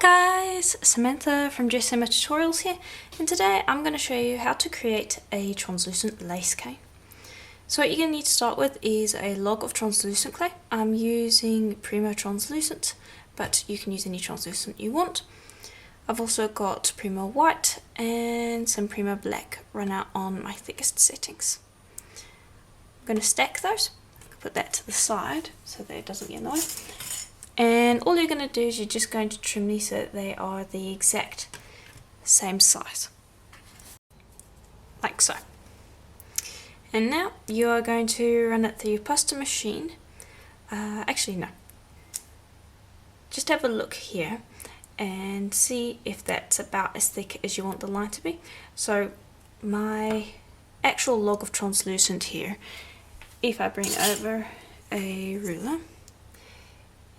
Guys, Samantha from JSMA Tutorials here, and today I'm going to show you how to create a translucent lace cane. So what you're going to need to start with is a log of translucent clay. I'm using Primo translucent, but you can use any translucent you want. I've also got Primo white and some Primo black run out on my thickest settings. I'm going to stack those, put that to the side so that it doesn't get in the way. And all you're going to do is you're just going to trim these so that they are the exact same size, like so. And now you are going to run it through your pasta machine. Actually no, just have a look here and see if that's about as thick as you want the line to be. So my actual log of translucent here, if I bring over a ruler,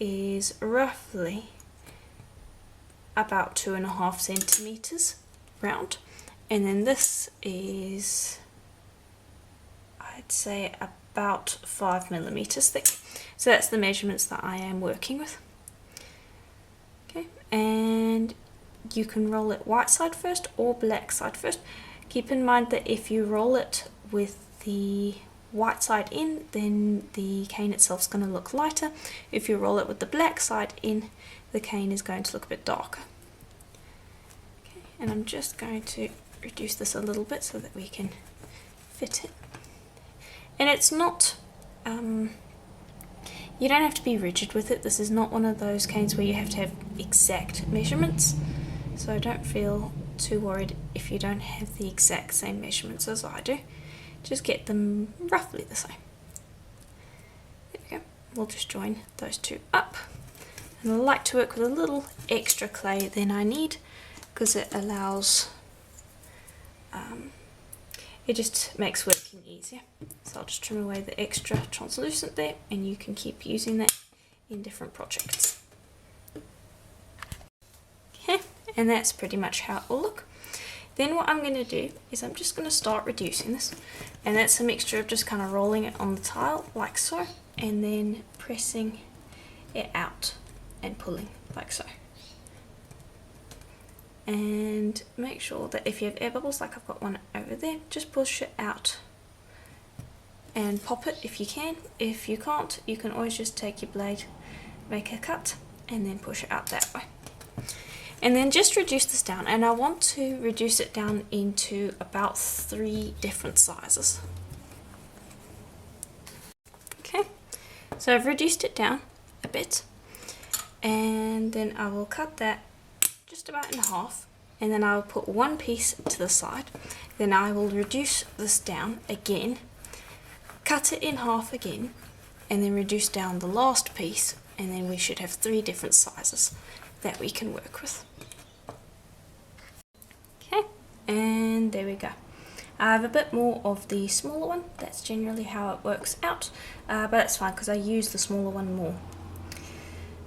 is roughly about 2.5 centimeters round, and then this is, I'd say, about 5 millimeters thick. So that's the measurements that I am working with. Okay, and you can roll it white side first or black side first. Keep in mind that if you roll it with the white side in, then the cane itself is going to look lighter. If you roll it with the black side in, the cane is going to look a bit darker. Okay, and I'm just going to reduce this a little bit so that we can fit it. And it's not, you don't have to be rigid with it. This is not one of those canes where you have to have exact measurements, so don't feel too worried if you don't have the exact same measurements as I do. Just get them roughly the same. There we go. We'll just join those two up. And I like to work with a little extra clay than I need because it allows, it just makes working easier. So I'll just trim away the extra translucent there, and you can keep using that in different projects. Okay, and that's pretty much how it will look. Then what I'm going to do is I'm just going to start reducing this, and that's a mixture of just kind of rolling it on the tile like so, and then pressing it out and pulling like so. And make sure that if you have air bubbles, like I've got one over there, just push it out and pop it if you can. If you can't, you can always just take your blade, make a cut, and then push it out that way. And then just reduce this down, and I want to reduce it down into about 3 different sizes. Okay, so I've reduced it down a bit, and then I will cut that just about in half, and then I'll put one piece to the side. Then I will reduce this down again, cut it in half again, and then reduce down the last piece, and then we should have 3 different sizes that we can work with. Okay, and there we go. I have a bit more of the smaller one. That's generally how it works out, but that's fine because I use the smaller one more.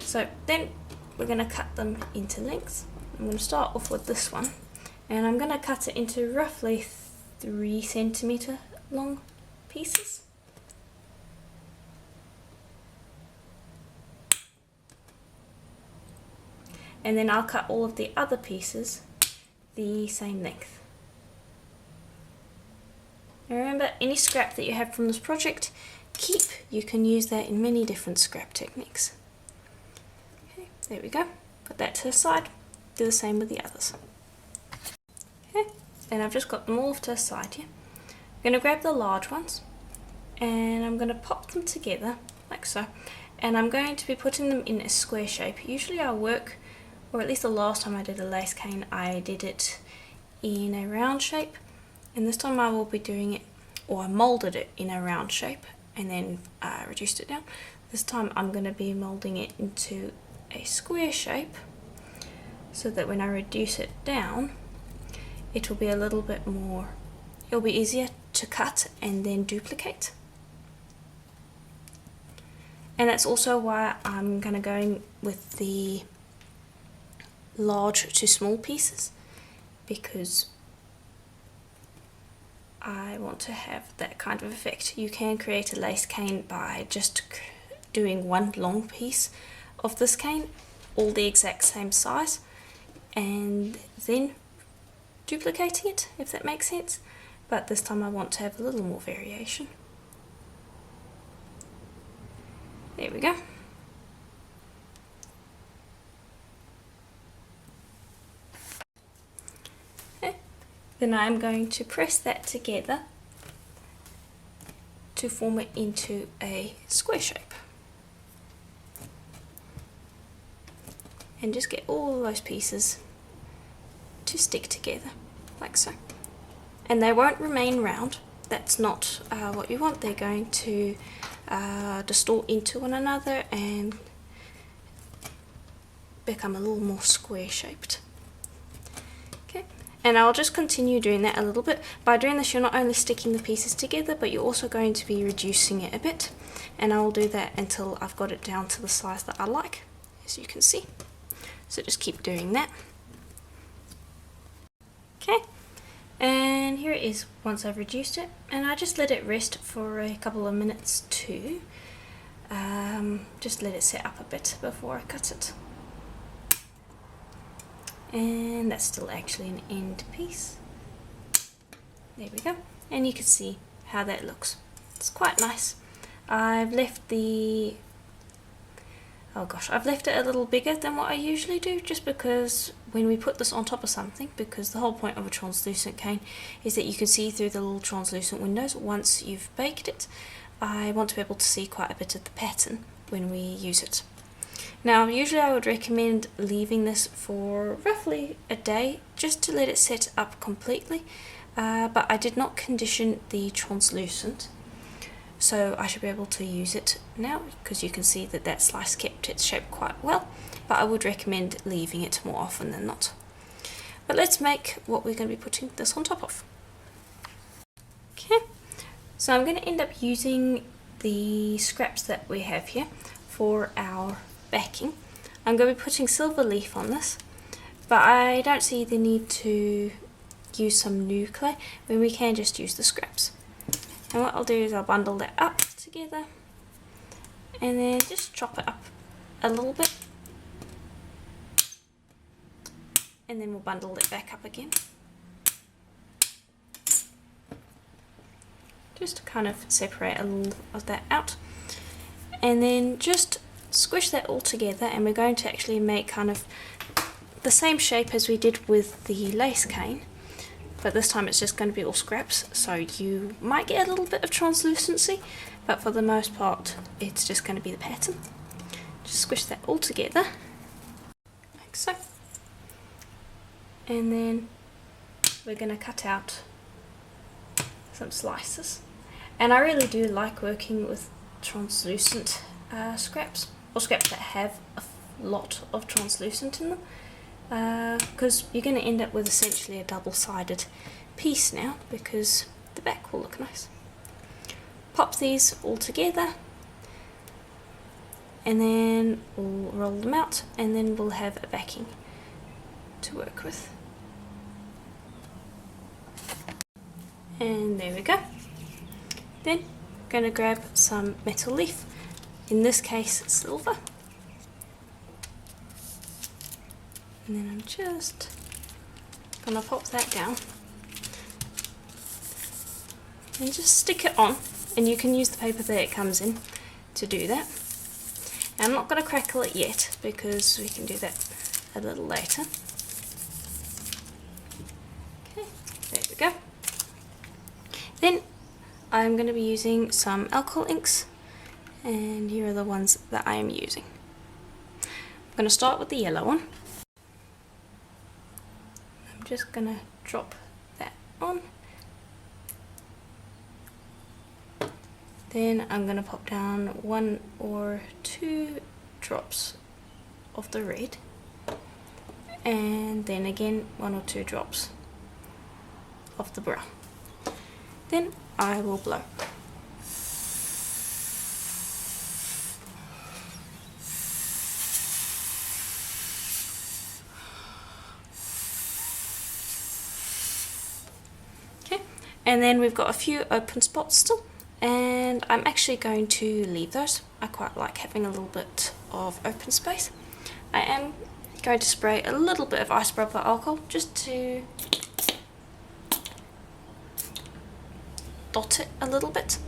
So then we're going to cut them into lengths. I'm going to start off with this one, and I'm going to cut it into roughly 3 centimeter long pieces. And then I'll cut all of the other pieces the same length. Now remember, any scrap that you have from this project, keep. You can use that in many different scrap techniques. Okay, there we go. Put that to the side. Do the same with the others. Okay, and I've just got them all to the side here. I'm going to grab the large ones, and I'm going to pop them together like so. And I'm going to be putting them in a square shape. Usually I work, or at least the last time I did a lace cane, I did it in a round shape, and this time I will be doing it, or I molded it in a round shape and then reduced it down. This time I'm going to be molding it into a square shape so that when I reduce it down, it will be a little bit more, it'll be easier to cut and then duplicate. And that's also why I'm going to go with the large to small pieces, because I want to have that kind of effect. You can create a lace cane by just doing one long piece of this cane all the exact same size and then duplicating it, if that makes sense. But this time I want to have a little more variation. There we go. Okay. Then I'm going to press that together to form it into a square shape. And just get all those pieces to stick together, like so. And they won't remain round, that's not what you want. They're going to distort into one another and become a little more square shaped. Okay, and I'll just continue doing that a little bit. By doing this, you're not only sticking the pieces together, but you're also going to be reducing it a bit, and I'll do that until I've got it down to the size that I like, as you can see. So just keep doing that. Okay, and here it is once I've reduced it, and I just let it rest for a couple of minutes too. Just let it set up a bit before I cut it. And that's still actually an end piece. There we go, and you can see how that looks. It's quite nice. I've left it a little bigger than what I usually do, just because when we put this on top of something, because the whole point of a translucent cane is that you can see through the little translucent windows once you've baked it. I want to be able to see quite a bit of the pattern when we use it. Now, usually I would recommend leaving this for roughly a day just to let it set up completely, but I did not condition the translucent, so I should be able to use it now, because you can see that that slice kept its shape quite well, but I would recommend leaving it more often than not. But let's make what we're going to be putting this on top of. Okay, so I'm going to end up using the scraps that we have here for our backing. I'm going to be putting silver leaf on this, but I don't see the need to use some new clay when we can just use the scraps. And what I'll do is I'll bundle that up together and then just chop it up a little bit, and then we'll bundle it back up again, just to kind of separate a little of that out, and then just squish that all together. And we're going to actually make kind of the same shape as we did with the lace cane, but this time it's just going to be all scraps, so you might get a little bit of translucency, but for the most part it's just going to be the pattern. Just squish that all together like so, and then we're going to cut out some slices. And I really do like working with translucent scraps, or scraps that have a lot of translucent in them, because you're going to end up with essentially a double-sided piece now, because the back will look nice. Pop these all together, and then we'll roll them out, and then we'll have a backing to work with. And there we go. Then I'm going to grab some metal leaf, in this case silver. And then I'm just going to pop that down and just stick it on, and you can use the paper that it comes in to do that. And I'm not going to crackle it yet, because we can do that a little later. Okay, there we go. Then I'm going to be using some alcohol inks, and here are the ones that I am using. I'm going to start with the yellow one. I'm just going to drop that on. Then I'm going to pop down 1 or 2 drops of the red, and then again 1 or 2 drops of the brown. Then I will blow. Okay, and then we've got a few open spots still, and I'm actually going to leave those. I quite like having a little bit of open space, I am going to spray a little bit of isopropyl alcohol just to dot it a little bit.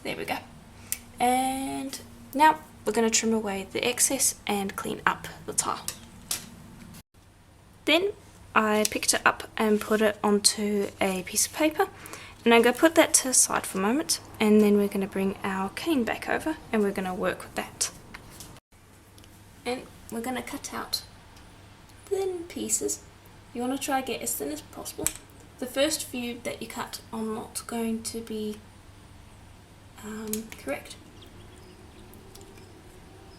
There we go. And now we're going to trim away the excess and clean up the tile. Then I picked it up and put it onto a piece of paper, and I'm going to put that to the side for a moment, and then we're going to bring our cane back over and we're going to work with that. And we're going to cut out thin pieces. You want to try to get as thin as possible. The first few that you cut are not going to be correct,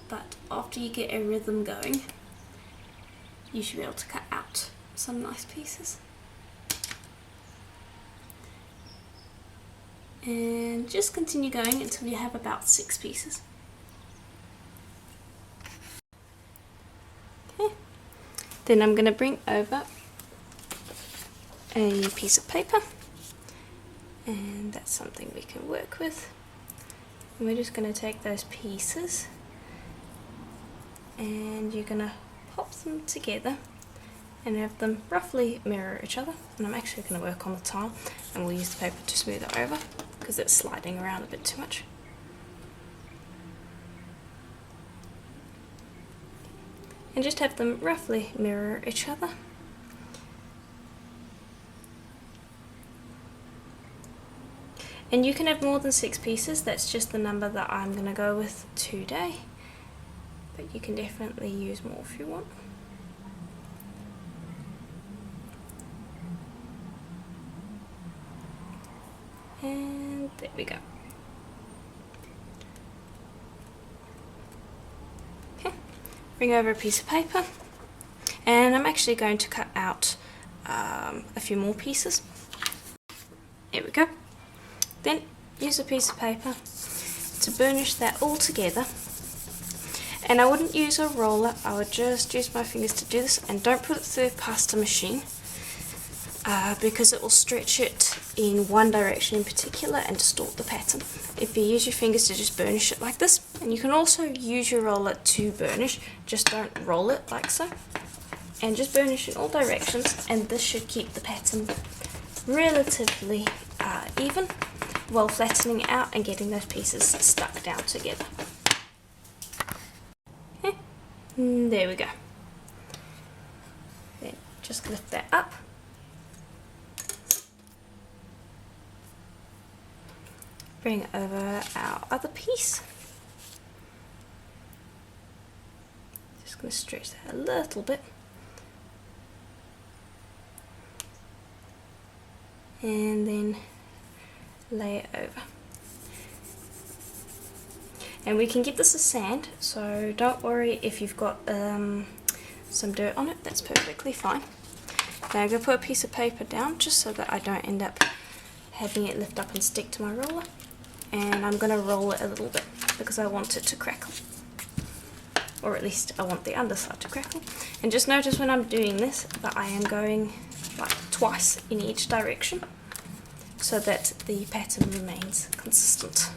but after you get a rhythm going, you should be able to cut out some nice pieces. And just continue going until you have about 6 pieces. Okay. Then I'm going to bring over a piece of paper, and that's something we can work with. And we're just going to take those pieces and you're going to pop them together and have them roughly mirror each other. And I'm actually going to work on the tile, and we'll use the paper to smooth it over because it's sliding around a bit too much. And just have them roughly mirror each other. And you can have more than 6 pieces, that's just the number that I'm going to go with today. But you can definitely use more if you want. And there we go. Okay, bring over a piece of paper, and I'm actually going to cut out a few more pieces. There we go. Then use a piece of paper to burnish that all together. And I wouldn't use a roller, I would just use my fingers to do this, and don't put it through a pasta machine because it will stretch it in one direction in particular and distort the pattern. If you use your fingers to just burnish it like this, and you can also use your roller to burnish, just don't roll it like so. And just burnish in all directions, and this should keep the pattern relatively even, while flattening it out and getting those pieces stuck down together. Okay. There we go. Then just lift that up. Bring over our other piece. Just going to stretch that a little bit. And then lay it over. And we can give this a sand, so don't worry if you've got some dirt on it, that's perfectly fine. Now I'm going to put a piece of paper down just so that I don't end up having it lift up and stick to my roller. And I'm going to roll it a little bit because I want it to crackle. Or at least I want the underside to crackle. And just notice when I'm doing this that I am going like twice in each direction, so that the pattern remains consistent.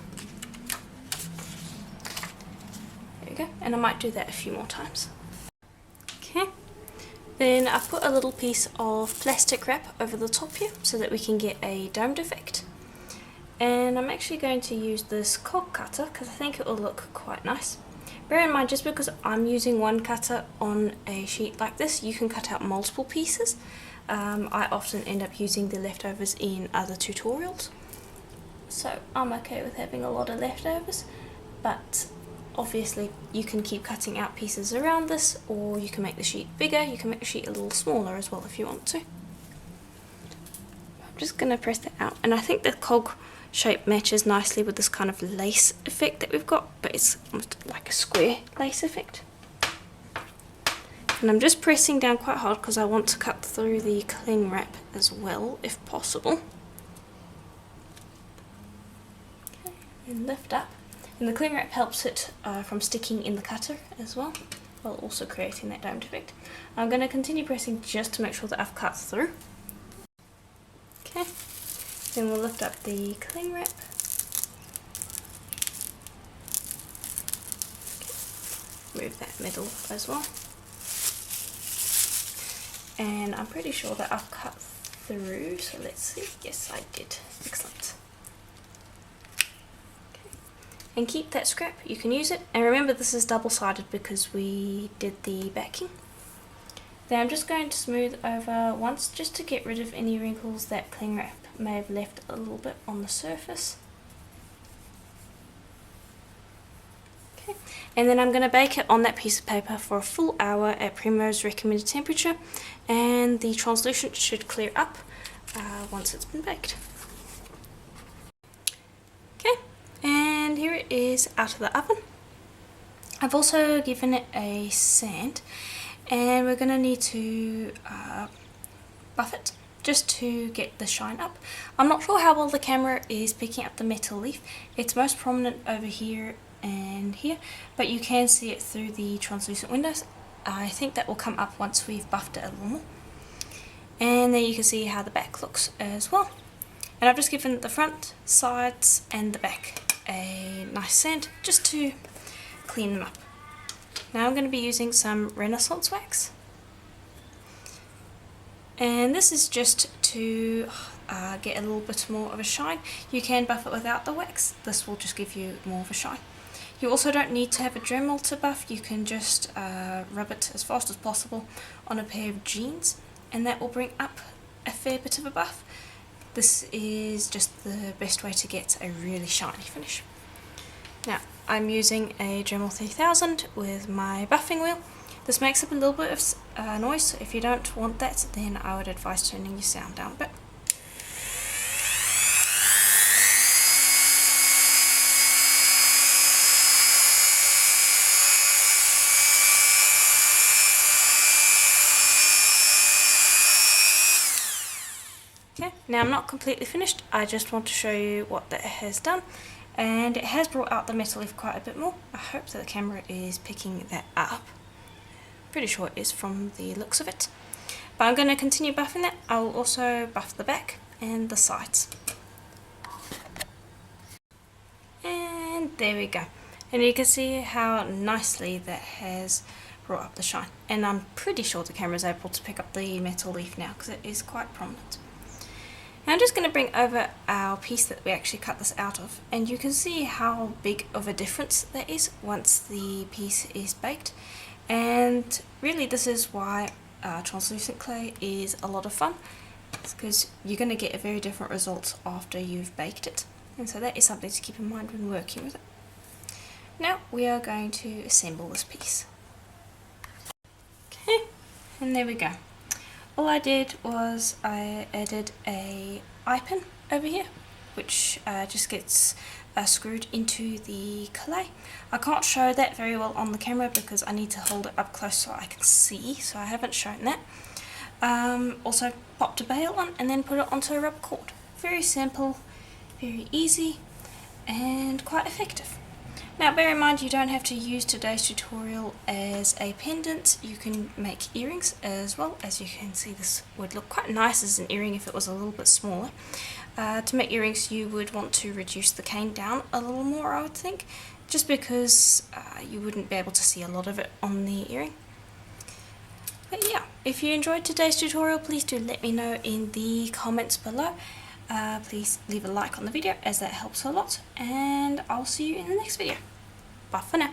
There we go, and I might do that a few more times. Okay, then I put a little piece of plastic wrap over the top here so that we can get a domed effect. And I'm actually going to use this cog cutter because I think it will look quite nice. Bear in mind, just because I'm using one cutter on a sheet like this, you can cut out multiple pieces. I often end up using the leftovers in other tutorials, so I'm okay with having a lot of leftovers, but obviously you can keep cutting out pieces around this, or you can make the sheet bigger, you can make the sheet a little smaller as well if you want to. I'm just going to press that out, and I think the cog shape matches nicely with this kind of lace effect that we've got, but it's almost like a square lace effect. And I'm just pressing down quite hard because I want to cut through the cling wrap as well, if possible. Okay, and lift up. And the cling wrap helps it from sticking in the cutter as well, while also creating that domed effect. I'm going to continue pressing just to make sure that I've cut through. Okay, Then we'll lift up the cling wrap. Move that middle as well. And I'm pretty sure that I've cut through, so let's see. Yes, I did. Excellent. Okay. And keep that scrap, you can use it. And remember, this is double-sided because we did the backing. Then I'm just going to smooth over once just to get rid of any wrinkles that cling wrap may have left a little bit on the surface. Okay. And then I'm going to bake it on that piece of paper for a full hour at Primrose recommended temperature, and the translucent should clear up once it's been baked. Okay, and here it is out of the oven. I've also given it a sand, and we're going to need to buff it just to get the shine up. I'm not sure how well the camera is picking up the metal leaf. It's most prominent over here and here, but you can see it through the translucent windows. I think that will come up once we've buffed it a little more. And there you can see how the back looks as well. And I've just given the front, sides and the back a nice sand just to clean them up. Now I'm going to be using some Renaissance wax, and this is just to get a little bit more of a shine. You can buff it without the wax, this will just give you more of a shine. You also don't need to have a Dremel to buff, you can just rub it as fast as possible on a pair of jeans, and that will bring up a fair bit of a buff. This is just the best way to get a really shiny finish. Now I'm using a Dremel 3000 with my buffing wheel. This makes up a little bit of noise, so if you don't want that, then I would advise turning your sound down a bit. Okay, now I'm not completely finished, I just want to show you what that has done, and it has brought out the metal leaf quite a bit more. I hope that the camera is picking that up. Pretty sure it is from the looks of it. But I'm going to continue buffing that. I will also buff the back and the sides. And there we go. And you can see how nicely that has brought up the shine. And I'm pretty sure the camera is able to pick up the metal leaf now because it is quite prominent. Now I'm just going to bring over our piece that we actually cut this out of, and you can see how big of a difference there is once the piece is baked. And really this is why translucent clay is a lot of fun. It's because you're going to get a very different result after you've baked it, and so that is something to keep in mind when working with it. Now we are going to assemble this piece. Okay, and there we go. All I did was I added a eye pin over here, which just gets screwed into the clay. I can't show that very well on the camera because I need to hold it up close so I can see, so I haven't shown that. Also popped a bail on and then put it onto a rubber cord. Very simple, very easy and quite effective. Now bear in mind you don't have to use today's tutorial as a pendant, you can make earrings as well. As you can see, this would look quite nice as an earring if it was a little bit smaller. To make earrings you would want to reduce the cane down a little more, I would think, just because you wouldn't be able to see a lot of it on the earring. But yeah, if you enjoyed today's tutorial, please do let me know in the comments below. Please leave a like on the video as that helps a lot, and I'll see you in the next video. Bye for now.